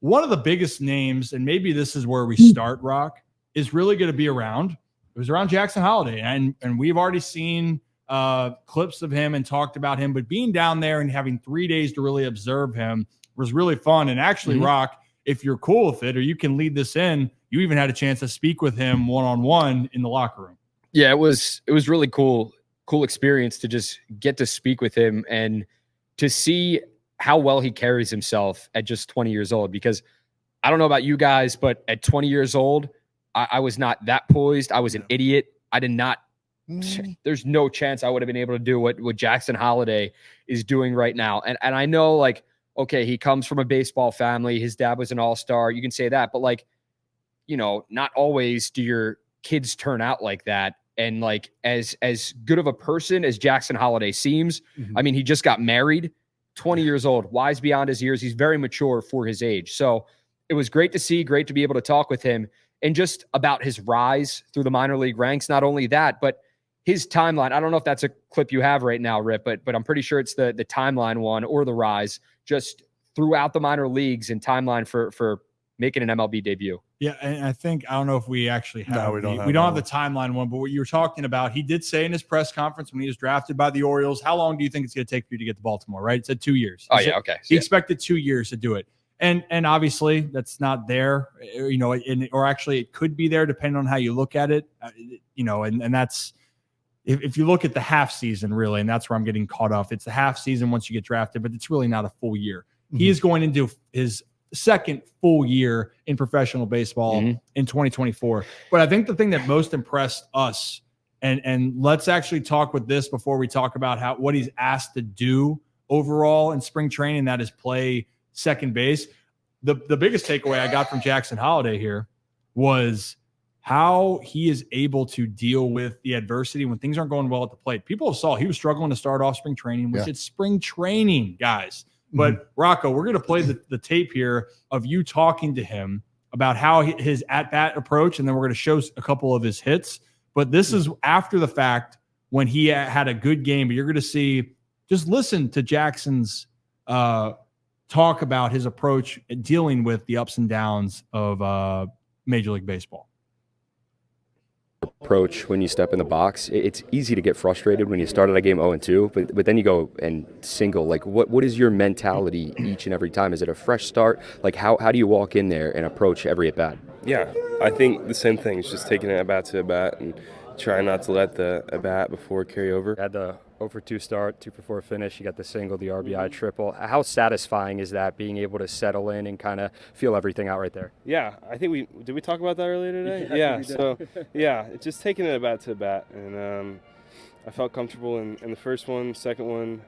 one of the biggest names, and maybe this is where we start, Rock, is really going to be around. It was around Jackson Holliday, and we've already seen clips of him and talked about him, but being down there and having 3 days to really observe him was really fun. And actually, Rock, if you're cool with it, or you can lead this in, you even had a chance to speak with him one-on-one in the locker room. Yeah, it was really cool experience to just get to speak with him and to see how well he carries himself at just 20 years old. Because I don't know about you guys, but at 20 years old, I was not that poised. I was an idiot. I did not. There's no chance I would have been able to do what Jackson Holliday is doing right now. And I know, like, okay, he comes from a baseball family. His dad was an all-star. You can say that. But, like, you know, not always do your kids turn out like that. And, like, as good of a person as Jackson Holliday seems, I mean, he just got married, 20 years old, wise beyond his years. He's very mature for his age. So it was great to see, great to be able to talk with him and just about his rise through the minor league ranks. Not only that, but his timeline. I don't know if that's a clip you have right now, Rip, but I'm pretty sure it's the timeline one or the rise just throughout the minor leagues and timeline for making an MLB debut. Yeah, and I think, I don't know if we actually have. No, we don't have the timeline one, but what you were talking about, he did say in his press conference when he was drafted by the Orioles, how long do you think it's going to take for you to get to Baltimore, right? It said 2 years. Oh, yeah, okay. He expected 2 years to do it. And obviously that's not there, you know, or actually it could be there depending on how you look at it, you know, and that's, if you look at the half season, really, and that's where I'm getting caught off. It's the half season once you get drafted, but it's really not a full year. He is going into his second full year in professional baseball in 2024. But I think the thing that most impressed us, and let's actually talk with this before we talk about what he's asked to do overall in spring training, that is play second base. The biggest takeaway I got from Jackson Holliday here was how he is able to deal with the adversity when things aren't going well at the plate. People saw he was struggling to start off spring training, which it's spring training, guys. But Rocco, we're going to play the tape here of you talking to him about how his at-bat approach, and then we're going to show a couple of his hits. But this is after the fact when he had a good game. But you're going to see, just listen to Jackson's talk about his approach in dealing with the ups and downs of Major League Baseball. Approach when you step in the box, it's easy to get frustrated when you start at a game 0-2, but then you go and single. Like, what is your mentality each and every time? Is it a fresh start? Like, how do you walk in there and approach every at bat? Yeah, I think the same thing. It's just taking it at bat to at bat and trying not to let the at bat before carry over. Had the 0-for-2 start, 2-for-4 finish. You got the single, the RBI triple. How satisfying is that, being able to settle in and kind of feel everything out right there? Yeah, I think did we talk about that earlier today? Yeah, so yeah, it's just taking it at bat to bat, and I felt comfortable in the first one. Second one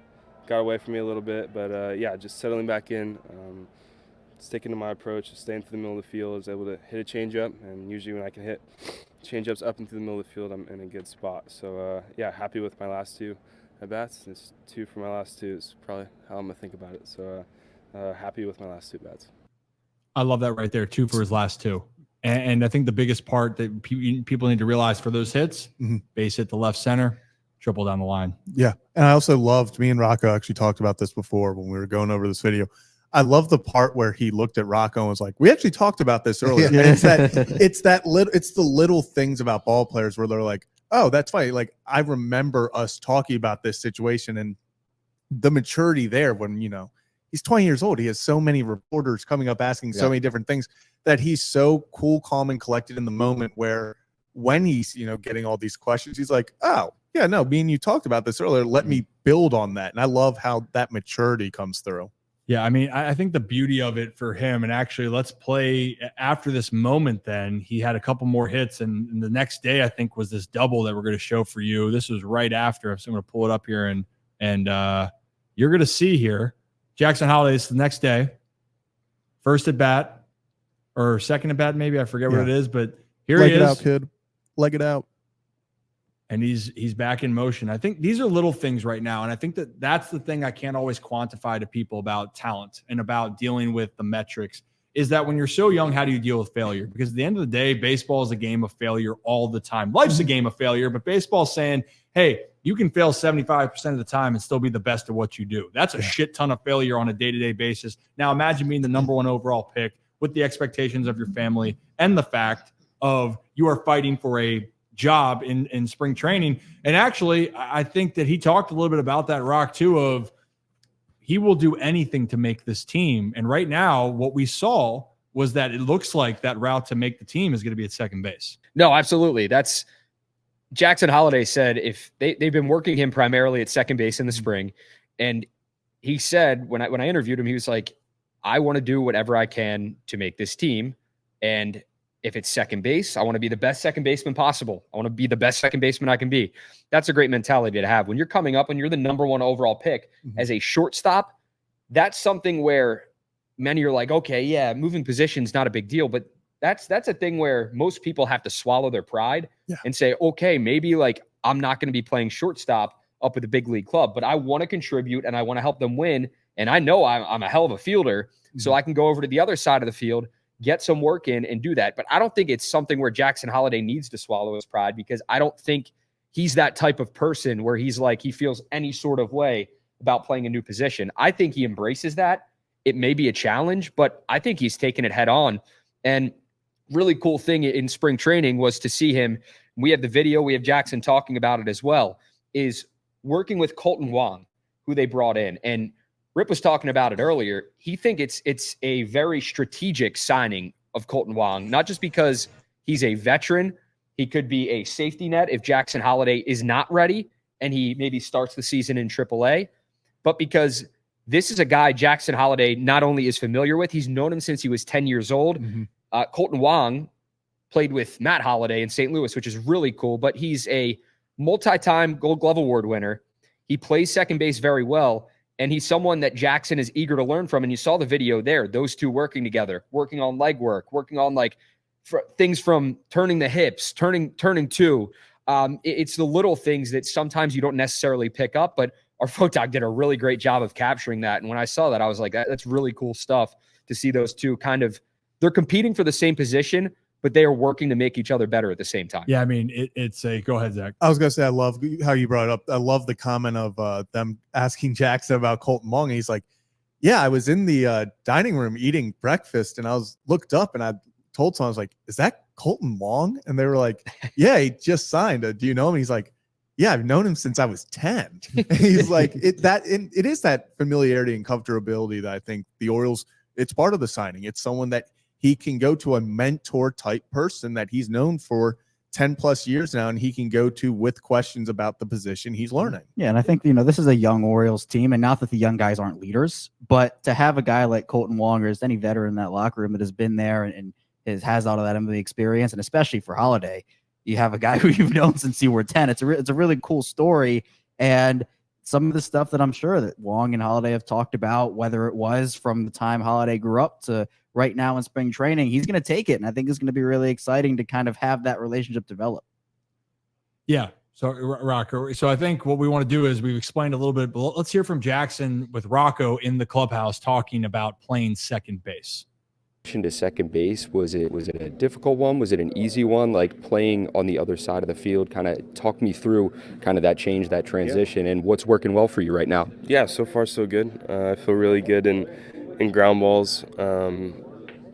got away from me a little bit, but yeah, just settling back in, sticking to my approach, staying to the middle of the field. I was able to hit a changeup, and usually when I can hit changeups up into the middle of the field, I'm in a good spot. So yeah, happy with my last two at bats. It's 2 for my last 2 is probably how I'm gonna think about it. So happy with my last 2 bats. I love that right there, 2 for his last 2. And I think the biggest part that people need to realize for those hits, base hit to left center, triple down the line. Yeah. And I also loved, me and Rocco actually talked about this before when we were going over this video. I love the part where he looked at Rocco and was like, we actually talked about this earlier. And it's the little things about ball players where they're like, oh, that's funny. Like, I remember us talking about this situation and the maturity there when, you know, he's 20 years old. He has so many reporters coming up asking so many different things that he's so cool, calm, and collected in the moment, where when he's, you know, getting all these questions, he's like, oh, yeah, no, me and you talked about this earlier. Let me build on that. And I love how that maturity comes through. Yeah, I mean, I think the beauty of it for him, and actually let's play after this moment then, he had a couple more hits, and the next day I think was this double that we're going to show for you. This was right after, so I'm going to pull it up here, and you're going to see here, Jackson Holliday, the next day, first at bat, or second at bat maybe, I forget what it is, but here he is. Leg it out, kid. Leg it out. And he's back in motion. I think these are little things right now. And I think that's the thing I can't always quantify to people about talent and about dealing with the metrics, is that when you're so young, how do you deal with failure? Because at the end of the day, baseball is a game of failure all the time. Life's a game of failure, but baseball's saying, hey, you can fail 75% of the time and still be the best at what you do. That's a shit ton of failure on a day-to-day basis. Now imagine being the #1 overall pick, with the expectations of your family and the fact of you are fighting for a job in spring training. And actually, I think that he talked a little bit about that, Rock, too, of he will do anything to make this team. And right now, what we saw was that it looks like that route to make the team is going to be at second base. No, absolutely. That's Jackson Holliday said if they've been working him primarily at second base in the spring. And he said, when I interviewed him, he was like, I want to do whatever I can to make this team. And if it's second base, I want to be the best second baseman possible. I want to be the best second baseman I can be. That's a great mentality to have. When you're coming up and you're the number one overall pick as a shortstop, that's something where many are like, okay, yeah, moving position's not a big deal. But that's a thing where most people have to swallow their pride and say, okay, maybe like I'm not going to be playing shortstop up at the big league club, but I want to contribute and I want to help them win. And I know I'm a hell of a fielder, so I can go over to the other side of the field, get some work in and do that. But I don't think it's something where Jackson Holliday needs to swallow his pride, because I don't think he's that type of person where he's like, he feels any sort of way about playing a new position. I think he embraces that. It may be a challenge, but I think he's taken it head on. And really cool thing in spring training was to see him. We have the video, we have Jackson talking about it as well, is working with Colton Wong, who they brought in. And Rip was talking about it earlier. He thinks it's a very strategic signing of Colton Wong, not just because he's a veteran. He could be a safety net if Jackson Holliday is not ready and he maybe starts the season in AAA, but because this is a guy Jackson Holliday not only is familiar with, he's known him since he was 10 years old. Colton Wong played with Matt Holliday in St. Louis, which is really cool, but he's a multi-time Gold Glove Award winner. He plays second base very well. And he's someone that Jackson is eager to learn from. And you saw the video there, those two working together, working on leg work, working on like things from turning the hips, turning two. It's the little things that sometimes you don't necessarily pick up, but our photog did a really great job of capturing that. And when I saw that, I was like, that's really cool stuff to see those two they're competing for the same position, but they are working to make each other better at the same time. Yeah, I mean, go ahead, Zach. I was going to say, I love how you brought it up. I love the comment of them asking Jackson about Colton Wong. And he's like, yeah, I was in the dining room eating breakfast and I looked up and I told someone, I was like, is that Colton Wong? And they were like, yeah, he just signed. Do you know him? He's like, yeah, I've known him since I was 10. And he's like, it is that familiarity and comfortability that I think the Orioles, it's part of the signing. It's someone that he can go to, a mentor type person that he's known for 10 plus years now, and he can go to with questions about the position he's learning. Yeah. And I think, this is a young Orioles team, and not that the young guys aren't leaders, but to have a guy like Colton Wong or any veteran in that locker room that has been there and has all of that MLB experience, and especially for Holliday, you have a guy who you've known since you were 10. It's a really cool story. And some of the stuff that I'm sure that Wong and Holliday have talked about, whether it was from the time Holliday grew up to right now in spring training, he's going to take it. And I think it's going to be really exciting to kind of have that relationship develop. Yeah. So Rocco, so I think what we want to do is we've explained a little bit, but let's hear from Jackson with Rocco in the clubhouse talking about playing second base. To second base, was it a difficult one? Was it an easy one? Like playing on the other side of the field, kind of talk me through kind of that change, that transition, and what's working well for you right now. Yeah, so far so good. I feel really good in ground balls.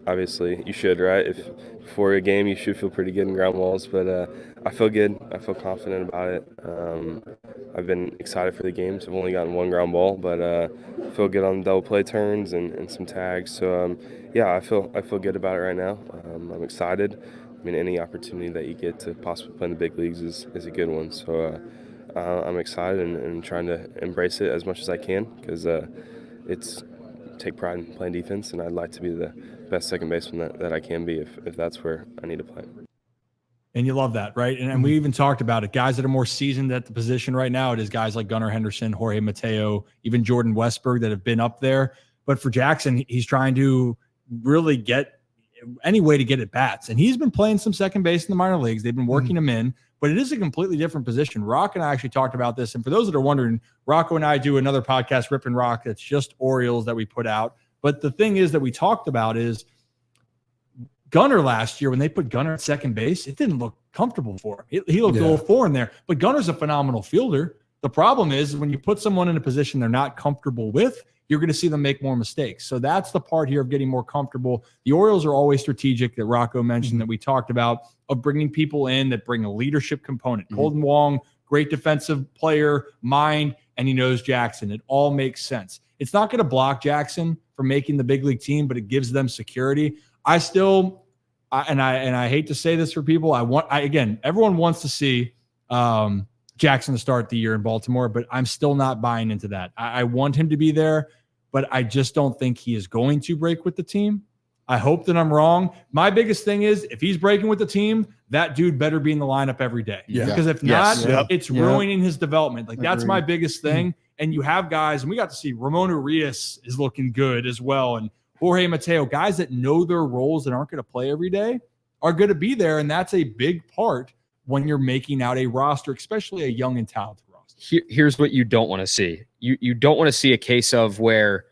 Obviously, you should, right? If before a game, you should feel pretty good in ground balls. But I feel good. I feel confident about it. I've been excited for the games. I've only gotten one ground ball, but I feel good on double play turns and some tags. So yeah, I feel good about it right now. I'm excited. I mean, any opportunity that you get to possibly play in the big leagues is a good one. So I'm excited and trying to embrace it as much as I can, because it's take pride in playing defense, and I'd like to be the best second baseman that I can be if that's where I need to play. And you love that, right? And we even talked about it. Guys that are more seasoned at the position right now, it is guys like Gunnar Henderson, Jorge Mateo, even Jordan Westberg that have been up there. But for Jackson, he's trying to really get any way to get at bats. And he's been playing some second base in the minor leagues. They've been working him in, but it is a completely different position. Rock and I actually talked about this. And for those that are wondering, Rocco and I do another podcast, Rip and Rock, that's just Orioles that we put out. But the thing is that we talked about is Gunnar last year, when they put Gunnar at second base, it didn't look comfortable for him. He looked a little foreign there. But Gunnar's a phenomenal fielder. The problem is when you put someone in a position they're not comfortable with, you're going to see them make more mistakes. So that's the part here of getting more comfortable. The Orioles are always strategic, that Rocco mentioned, that we talked about, of bringing people in that bring a leadership component. Colton Wong, great defensive player, mind, and he knows Jackson. It all makes sense. It's not going to block Jackson from making the big league team, but it gives them security. I hate to say this for people. Again, everyone wants to see Jackson to start the year in Baltimore, but I'm still not buying into that. I want him to be there, but I just don't think he is going to break with the team. I hope that I'm wrong. My biggest thing is, if he's breaking with the team, that dude better be in the lineup every day. Yeah. Because if not, it's ruining his development. Like, that's my biggest thing. And you have guys, and we got to see Ramon Urias is looking good as well, and Jorge Mateo, guys that know their roles and aren't going to play every day, are going to be there. And that's a big part when you're making out a roster, especially a young and talented roster. Here's what you don't want to see. You don't want to see a case of where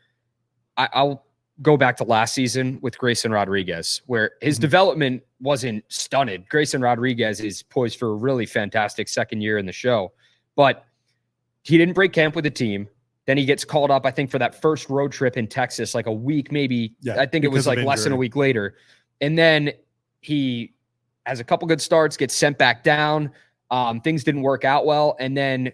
I'll go back to last season with Grayson Rodriguez, where his development wasn't stunted. Grayson Rodriguez is poised for a really fantastic second year in the show, but he didn't break camp with the team. Then he gets called up, I think, for that first road trip in Texas, like a week, maybe. I think it was like less than a week later. And then he has a couple good starts, gets sent back down. Things didn't work out well. And then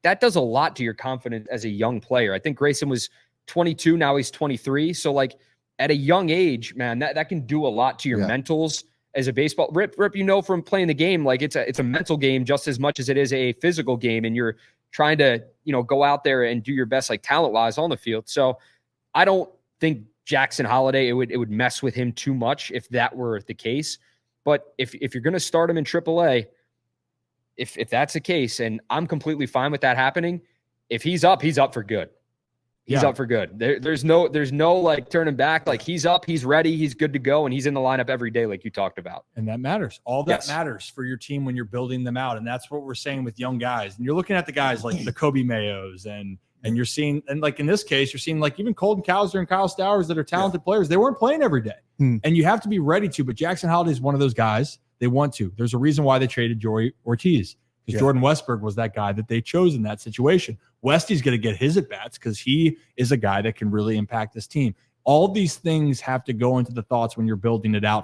that does a lot to your confidence as a young player. I think Grayson was 22. Now he's 23. So, like, at a young age, man, that can do a lot to your mentals as a baseball. Rip, you know, from playing the game, like, it's a mental game just as much as it is a physical game. And you're trying to, you know, go out there and do your best, like, talent-wise on the field. So I don't think Jackson Holliday, it would mess with him too much if that were the case. But if you're going to start him in AAA, if that's the case, and I'm completely fine with that happening, if he's up for good. He's up for good. There's no like turning back. Like, he's up, he's ready, he's good to go, and he's in the lineup every day, like you talked about. And that matters. All that matters for your team when you're building them out. And that's what we're saying with young guys. And you're looking at the guys like the Kobe Mayos, and you're seeing, and like in this case, you're seeing like even Colton Cowser and Kyle Stowers that are talented players. They weren't playing every day. And you have to be ready to. But Jackson Holliday is one of those guys. They want to. There's a reason why they traded Joey Ortiz, because Jordan Westberg was that guy that they chose in that situation. Westy's going to get his at-bats because he is a guy that can really impact this team. All these things have to go into the thoughts when you're building it out.